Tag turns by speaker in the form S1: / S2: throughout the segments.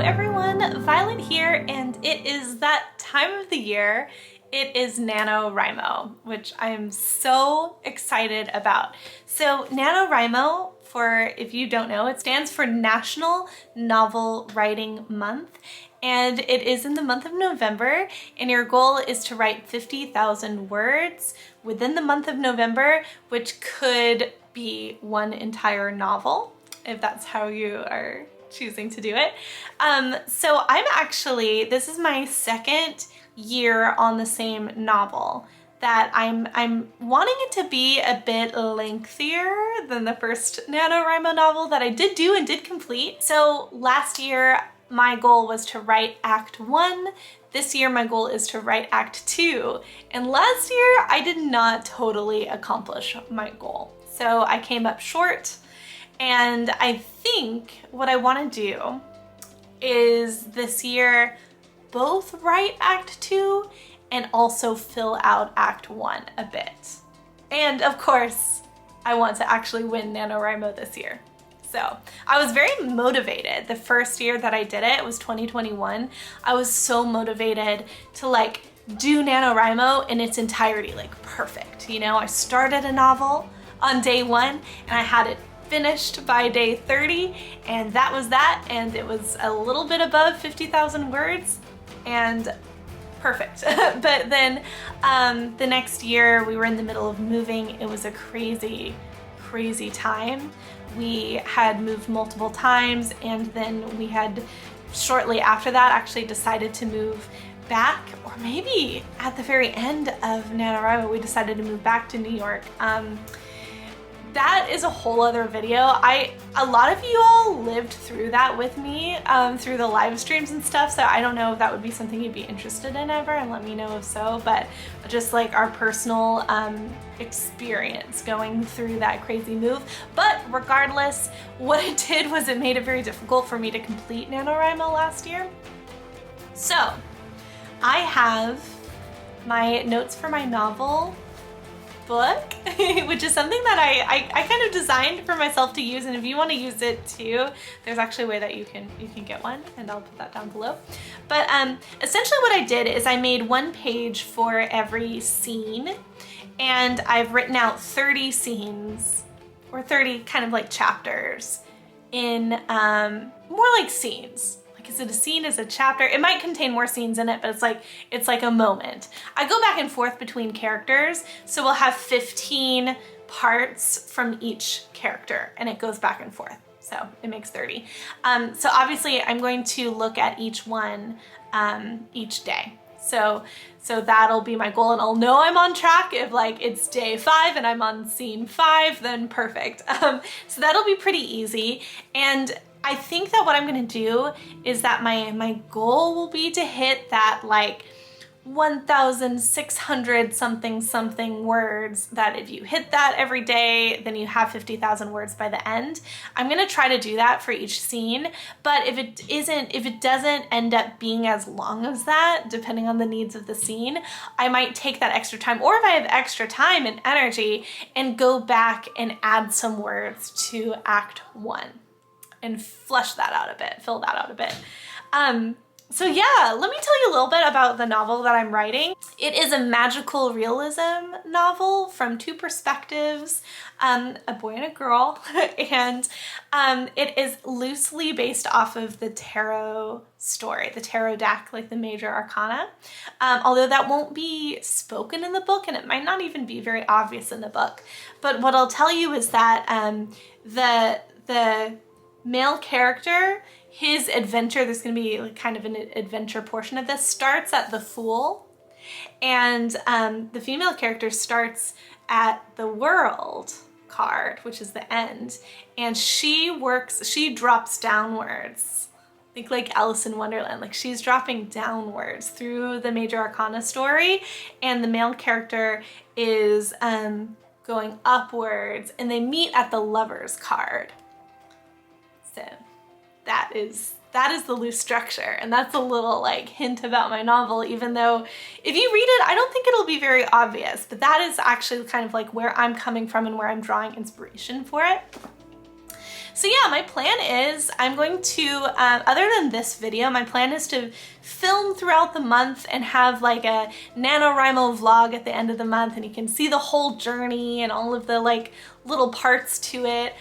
S1: everyone, Violet here, and it is that time of the year. It is NaNoWriMo, which I am so excited about. So NaNoWriMo, for if you don't know, it stands for National Novel Writing Month, and it is in the month of November, and your goal is to write 50,000 words within the month of November, which could be one entire novel, if that's how you are choosing to do it. So this is my second year on the same novel that I'm wanting it to be a bit lengthier than the first NaNoWriMo novel that I did do and did complete. So last year my goal was to write Act 1. This year my goal is to write Act 2. And last year I did not totally accomplish my goal. So I came up short. And I think what I want to do is this year both write Act 2 and also fill out Act 1 a bit. And of course, I want to actually win NaNoWriMo this year. So I was very motivated. The first year that I did it was 2021. I was so motivated to do NaNoWriMo in its entirety, perfect. You know, I started a novel on day 1 and I had it finished by day 30, and that was that, and it was a little bit above 50,000 words and perfect. But then the next year we were in the middle of moving. It was a crazy time. We had moved multiple times, and then we had shortly after that actually decided to move back, or maybe at the very end of NaNoWriMo we decided to move back to New York. That is a whole other video. A lot of you all lived through that with me through the live streams and stuff, so I don't know if that would be something you'd be interested in ever, and let me know if so, but just our personal experience going through that crazy move. But regardless, what it did was it made it very difficult for me to complete NaNoWriMo last year. So I have my notes for my novel book, which is something that I kind of designed for myself to use, and if you want to use it too, there's actually a way that you can get one, and I'll put that down below. But essentially what I did is I made one page for every scene, and I've written out 30 scenes, or 30 kind of chapters in more like scenes. Is it a scene? Is it a chapter? It might contain more scenes in it, but it's like a moment. I go back and forth between characters, so we'll have 15 parts from each character, and it goes back and forth. So it makes 30. So obviously I'm going to look at each one each day. So that'll be my goal, and I'll know I'm on track if it's day 5 and I'm on scene 5, then perfect. So that'll be pretty easy. And I think that what I'm gonna do is that my goal will be to hit that 1,600 something words, that if you hit that every day, then you have 50,000 words by the end. I'm gonna try to do that for each scene, but if it doesn't end up being as long as that, depending on the needs of the scene, I might take that extra time, or if I have extra time and energy, and go back and add some words to Act 1. And flesh that out a bit, fill that out a bit. So yeah, let me tell you a little bit about the novel that I'm writing. It is a magical realism novel from 2 perspectives, a boy and a girl, and it is loosely based off of the tarot story, the tarot deck, the major arcana, although that won't be spoken in the book, and it might not even be very obvious in the book. But what I'll tell you is that the male character, his adventure, there's going to be kind of an adventure portion of this, starts at the Fool, and the female character starts at the World card, which is the end, and she drops downwards. Think like Alice in Wonderland, she's dropping downwards through the major arcana story, and the male character is going upwards, and they meet at the Lovers card. So that is the loose structure, and that's a little hint about my novel, even though if you read it, I don't think it'll be very obvious, but that is actually kind of where I'm coming from and where I'm drawing inspiration for it. So yeah, my plan is I'm going to, other than this video, my plan is to film throughout the month and have like a NaNoWriMo vlog at the end of the month, and you can see the whole journey and all of the like little parts to it.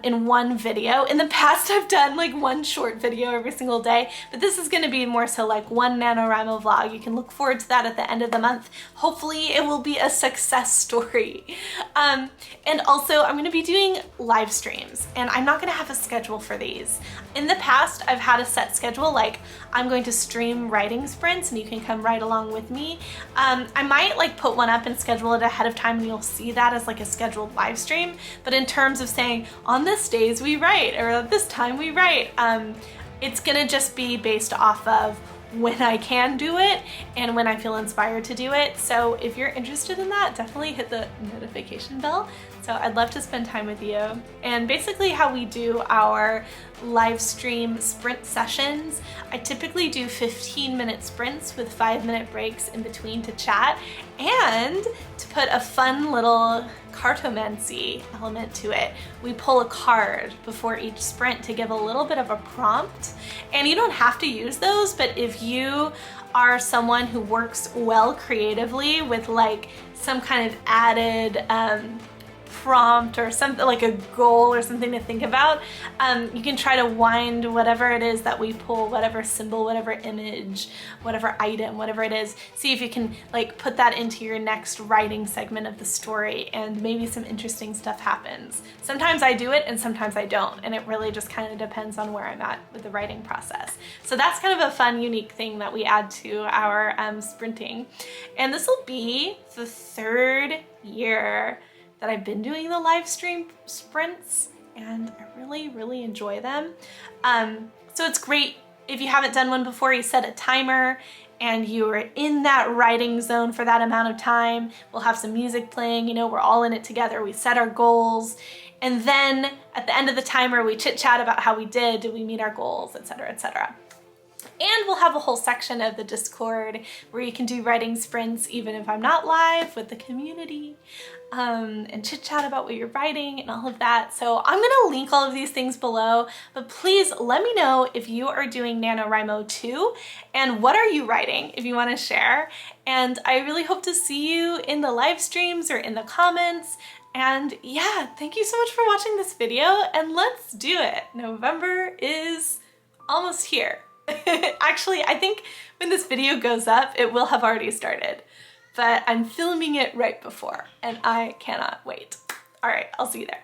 S1: In one video. In the past, I've done like one short video every single day, but this is gonna be more so like one NaNoWriMo vlog. You can look forward to that at the end of the month. Hopefully it will be a success story. And also I'm gonna be doing live streams, and I'm not gonna have a schedule for these. In the past, I've had a set schedule, like I'm going to stream writing sprints and you can come right along with me. I might like put one up and schedule it ahead of time, and you'll see that as like a scheduled live stream. But in terms of saying, on this days we write, or at this time we write, it's gonna just be based off of when I can do it and when I feel inspired to do it. So if you're interested in that, definitely hit the notification bell. So I'd love to spend time with you. And basically how we do our live stream sprint sessions, I typically do 15-minute sprints with 5-minute breaks in between to chat, and to put a fun little cartomancy element to it, we pull a card before each sprint to give a little bit of a prompt. And you don't have to use those, but if you are someone who works well creatively with like some kind of added prompt or something, like a goal or something to think about, you can try to wind whatever it is that we pull, whatever symbol, whatever image, whatever item, whatever it is, see if you can like put that into your next writing segment of the story, and maybe some interesting stuff happens. Sometimes I do it and sometimes I don't, and it really just kind of depends on where I'm at with the writing process. So that's kind of a fun, unique thing that we add to our sprinting. And this will be the 3rd year that I've been doing the live stream sprints, and I really, really enjoy them. So it's great if you haven't done one before. You set a timer and you're in that writing zone for that amount of time. We'll have some music playing, you know, we're all in it together. We set our goals, and then at the end of the timer, we chit chat about how we did we meet our goals, etc., etc. And we'll have a whole section of the Discord where you can do writing sprints even if I'm not live, with the community, and chit chat about what you're writing and all of that. So I'm gonna link all of these things below, but please let me know if you are doing NaNoWriMo too, and what are you writing if you wanna share. And I really hope to see you in the live streams or in the comments. And yeah, thank you so much for watching this video, and let's do it. November is almost here. Actually, I think when this video goes up, it will have already started, but I'm filming it right before, and I cannot wait. All right, I'll see you there.